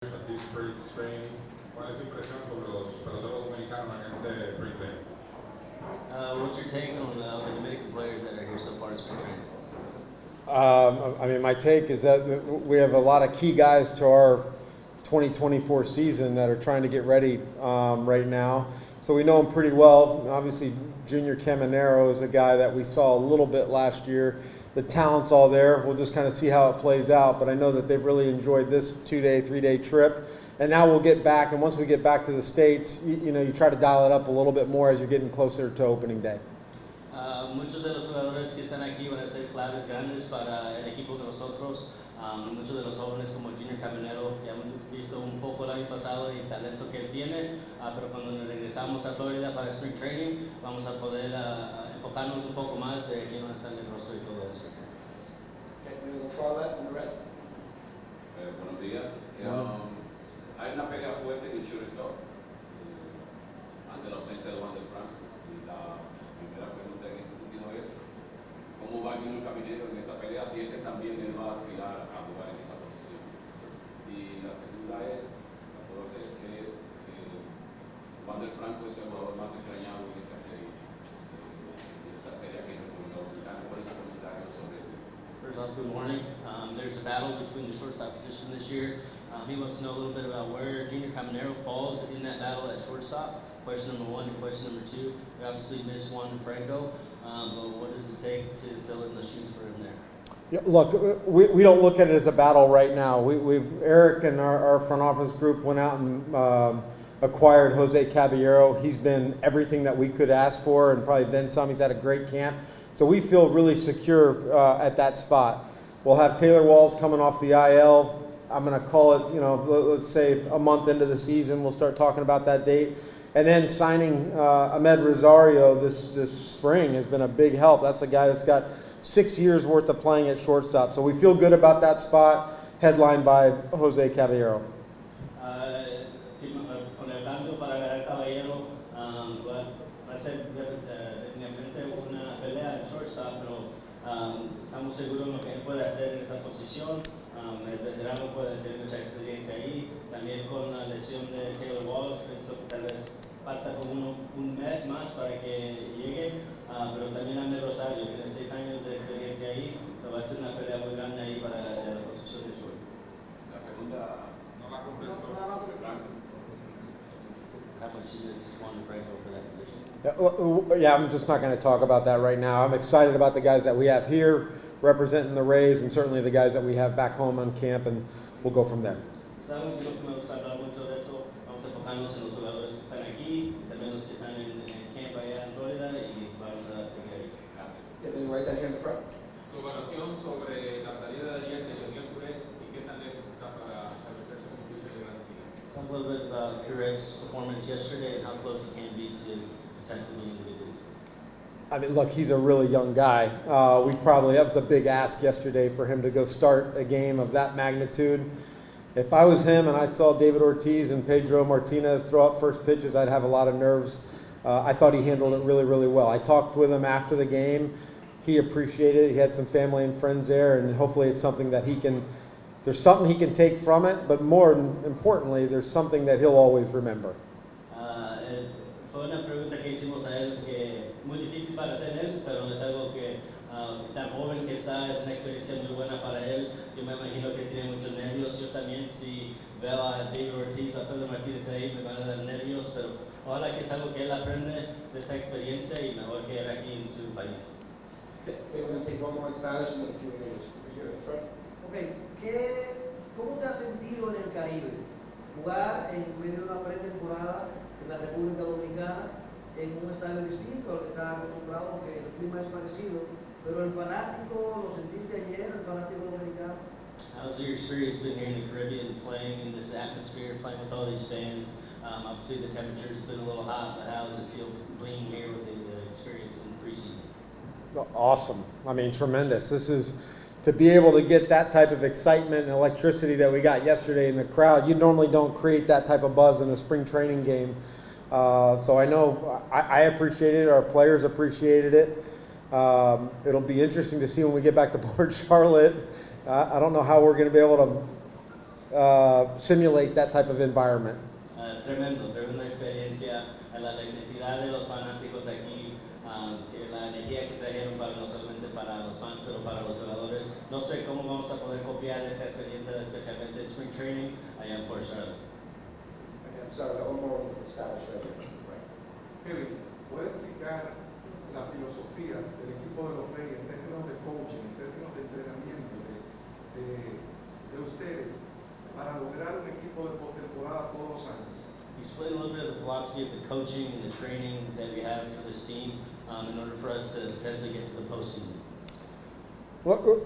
At this spring training, ¿cuál es tu impresión sobre los peloteros dominicanos en este spring training? What's your take on the Dominican players that are here so far in spring training? I mean, my take is that we have a lot of key guys to our 2024 season that are trying to get ready right now. So we know him pretty well. Obviously, Junior Caminero is a guy that we saw a little bit last year. The talent's all there. We'll just kind of see how it plays out. But I know that they've really enjoyed this 2-day, 3-day trip. And now we'll get back. And once we get back to the States, you try to dial it up a little bit more as you're getting closer to opening day. Muchos de los jugadores que están aquí van a ser claves grandes para el equipo de nosotros. Muchos de los jóvenes como Junior Caminero ya hemos visto un poco el año pasado y el talento que él tiene, pero cuando nos regresamos a Florida para Spring Training vamos a poder enfocarnos un poco más de quién va a estar en el rostro y todo eso. Buenos días. Hay una pelea fuerte en el shortstop ante la ausencia de Juan del Franco. Y la primera pregunta en este sentido es, ¿cómo va Junior Caminero en esa pelea? Si este también él va a aspirar a jugar en esa posición. Y la segunda es, Juan del Franco es el jugador más extrañado en esta serie aquí en República Dominicana. ¿Cuál es su comentario sobre eso? First off, good morning. There's a battle between the shortstop position this year. He wants to know a little bit about where Junior Caminero falls in that battle at shortstop. Question number one and question number two. We obviously missed Juan Franco, but what does it take to fill in the shoes for him there? Yeah, look, we don't look at it as a battle right now. Eric and our front office group went out and acquired Jose Caballero. He's been everything that we could ask for and probably then some. He's had a great camp. So we feel really secure at that spot. We'll have Taylor Walls coming off the IL. I'm going to call it, let's say a month into the season. We'll start talking about that date. And then signing Ahmed Rosario this spring has been a big help. That's a guy that's got 6 years worth of playing at shortstop. So we feel good about that spot, headlined by Jose Caballero. Con el cambio para agarrar Caballero, va a ser definitivamente una pelea en shortstop, pero estamos seguros de lo que él puede hacer en esa posición. El veterano puede tener mucha experiencia ahí. También con la lesión de Taylor Walls, pienso que tal vez falta como un mes más para que llegue, pero también Ahmed Rosario tiene 6 años de experiencia ahí, so va a ser una pelea muy grande ahí para la posición de short. La segunda, no la completó Franco. How much you just want to Franco for that position? Yeah, I'm just not going to talk about that right now. I'm excited about the guys that we have here representing the Rays and certainly the guys that we have back home on camp, and we'll go from there. Saben que no podemos hablar mucho de eso, vamos a enfocarnos en los jugadores que están aquí, también los que están en camp allá en Florida y vamos a seguir ahí. Getting right down here in the front. Tu evaluación sobre la salida de ayer de Leonel Curet y qué tan lejos está para establecerse como pitcher de gran liga. Talk a little bit about Curet's performance yesterday and how close he can be to potentially being in the big leagues. I mean, look, he's a really young guy. That was a big ask yesterday for him to go start a game of that magnitude. If I was him and I saw David Ortiz and Pedro Martinez throw out first pitches, I'd have a lot of nerves. I thought he handled it really, really well. I talked with him after the game. He appreciated it. He had some family and friends there, and hopefully it's something that there's something he can take from it, but more importantly, there's something that he'll always remember. Fue una pregunta que hicimos a él que muy difícil para hacer él, pero es algo que tan joven que está, es una experiencia muy buena para él. Yo me imagino que tiene muchos nervios. Yo también, si veo a David Ortiz, a Pedro Martínez ahí, me van a dar nervios, pero ojalá que es algo que él aprende de esa experiencia y mejor que él aquí en su país. Okay, we're going to take one more in Spanish and then a few in English. Over here in the front. Ok, ¿cómo te has sentido en el Caribe? Jugar en medio de una pretemporada en la República Dominicana en un estadio distinto al que estás acostumbrado, aunque el clima es parecido, pero el fanático, ¿lo sentiste ayer, el fanático dominicano? How's your experience been here in the Caribbean, playing in this atmosphere, playing with all these fans? Obviously the temperature's been a little hot, but how does it feel being here with the experience in preseason? Awesome. I mean, tremendous. To be able to get that type of excitement and electricity that we got yesterday in the crowd. You normally don't create that type of buzz in a spring training game. So I know I appreciated it. Our players appreciated it. It'll be interesting to see when we get back to Port Charlotte. I don't know how we're going to be able to simulate that type of environment. Tremenda experiencia, la electricidad de los fanáticos aquí, que la energía que trajeron para, no solamente para los fans, pero para los jugadores. No sé cómo vamos a poder copiar esa experiencia, especialmente en spring training allá en Port Charlotte. Okay, I'm sorry, got one more in Spanish, right? Kevin, ¿puede explicar la filosofía del equipo de los Reyes en términos de coaching, en términos de entrenamiento de ustedes para lograr un equipo de postemporada todos los años? Explain a little bit of the philosophy of the coaching and the training that we have for this team in order for us to potentially get to the postseason. Well,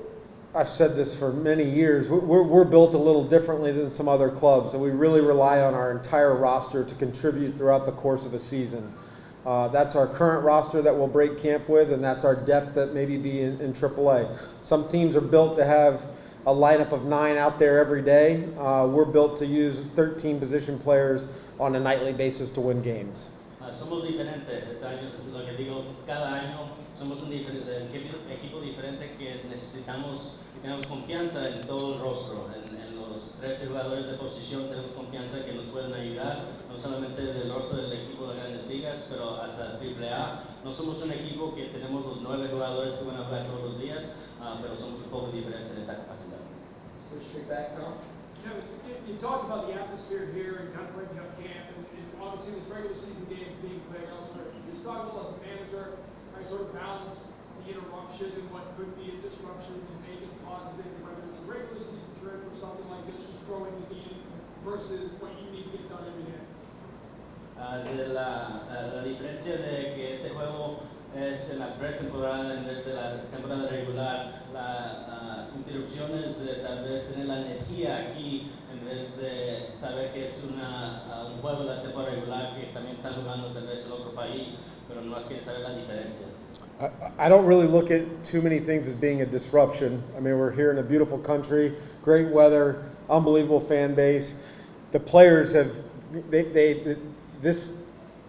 I've said this for many years. We're built a little differently than some other clubs, and we really rely on our entire roster to contribute throughout the course of a season. That's our current roster that we'll break camp with, and that's our depth that maybe be in AAA. Some teams are built to have a lineup of 9 out there every day. We're built to use 13 position players on a nightly basis to win games. Somos diferentes, es lo que digo, cada año somos un equipo diferente que necesitamos y tenemos confianza en todo el rostro, en los 13 jugadores de posición tenemos confianza que nos pueden ayudar, no solamente del rostro del equipo de Grandes Ligas, pero hasta AAA. No somos un equipo que tenemos los 9 jugadores que van a jugar todos los días, pero somos un poco diferente en esa capacidad. Switch straight back, Tom. Kevin, you talked about the atmosphere here and kind of breaking up camp, and obviously there's regular season games being played elsewhere. Can you just talk about as a manager, how you sort of balance the interruption and what could be a disruption and make it positive, whether it's a regular season trip or something like this, just throwing the game versus what you need to get done every day? La diferencia de que este juego es en la pretemporada en vez de la temporada regular, la interrupciones de tal vez tener la energía aquí en vez de saber que es un juego de la temporada regular que también están jugando tal vez en otro país, pero no más quieren saber la diferencia. I don't really look at too many things as being a disruption. I mean, we're here in a beautiful country, great weather, unbelievable fan base. The players have, this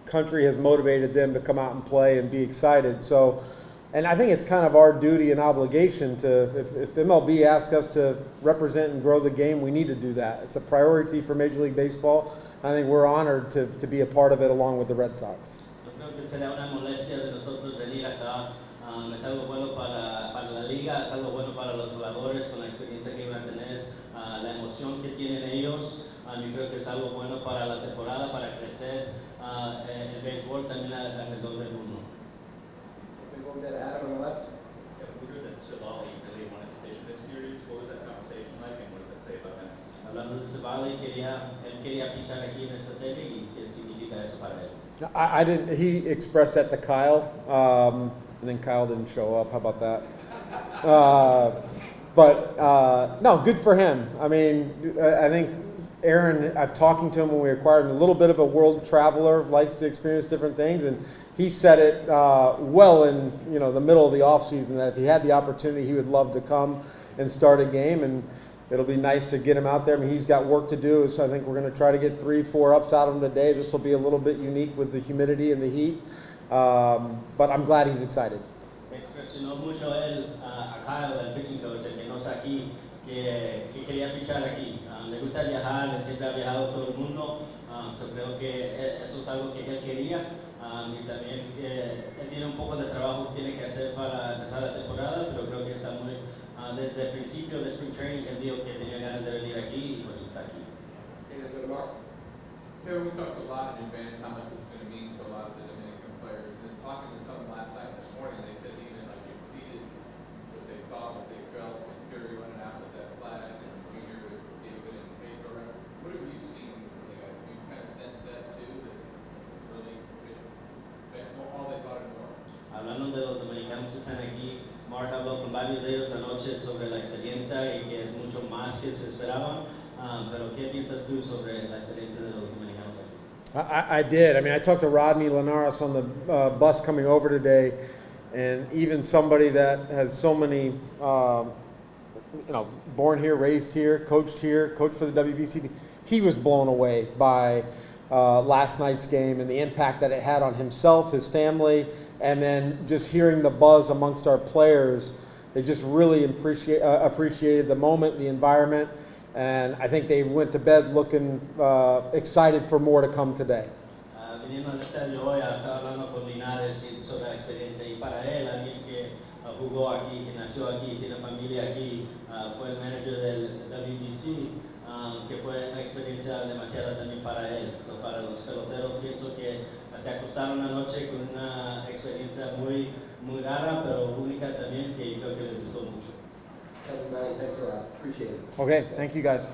country has motivated them to come out and play and be excited. So, and I think it's kind of our duty and obligation to, if MLB asks us to represent and grow the game, we need to do that. It's a priority for Major League Baseball. I think we're honored to be a part of it along with the Red Sox. Yo creo que será una molestia de nosotros venir acá. Es algo bueno para la liga, es algo bueno para los jugadores con la experiencia que van a tener, la emoción que tienen ellos. Yo creo que es algo bueno para la temporada, para crecer el béisbol también alrededor del mundo. We're going to Adam on the left. Yeah, the leaders at Savali really wanted to pitch this series. What was that conversation like, and what did that say about him? Hablando de Cebali, él quería pichar aquí en esta serie y qué significa eso para él. I didn't. He expressed that to Kyle, and then Kyle didn't show up. How about that? But no, good for him. I mean, I think Aaron. I'm talking to him when we acquired him. A little bit of a world traveler, likes to experience different things, and he said it well in the middle of the off season that if he had the opportunity, he would love to come and start a game, and it'll be nice to get him out there. I mean, he's got work to do, so I think we're going to try to get 3-4 ups out of him today. This will be a little bit unique with the humidity and the heat, but I'm glad he's excited. Se expresionó mucho él a Kyle, el pitching coach, el que no está aquí, que quería pichar aquí. Le gusta viajar, él siempre ha viajado todo el mundo, so creo que eso es algo que él quería. Y también él tiene un poco de trabajo que tiene que hacer para empezar la temporada, pero creo que está muy, desde el principio de Spring Training, él dijo que tenía ganas de venir aquí y pues está aquí. And go to Mark. Terry, we talked a lot in advance how much it's going to mean to a lot of the Dominican players. And talking to some last night and this morning, they said even like exceeded what they thought, what they felt when Siri running out with that flag and Junior with David and Pedro. What have you seen from the guys? Have you kind of sensed that too, that it's really all they thought and more? Hablando de los dominicanos que están aquí, Mark habló con varios de ellos anoche sobre la experiencia y que es mucho más que se esperaban, pero ¿qué piensas tú sobre la experiencia de los dominicanos aquí? I did. I mean, I talked to Rodney Linares on the bus coming over today, and even somebody that has so many, born here, raised here, coached for the WBC, he was blown away by last night's game and the impact that it had on himself, his family, and then just hearing the buzz amongst our players. They just really appreciated the moment, the environment, And I think they went to bed looking excited for more to come today. Viniendo al estadio hoy, estaba hablando con Linares sobre la experiencia y para él, alguien que jugó aquí, que nació aquí, tiene familia aquí, fue el manager del WBC, que fue una experiencia demasiada también para él. So, para los peloteros pienso que se acostaron anoche con una experiencia muy rara, pero única también, que yo creo que les gustó mucho. Thank you, man. Thanks a lot. Appreciate it. Okay, thank you guys.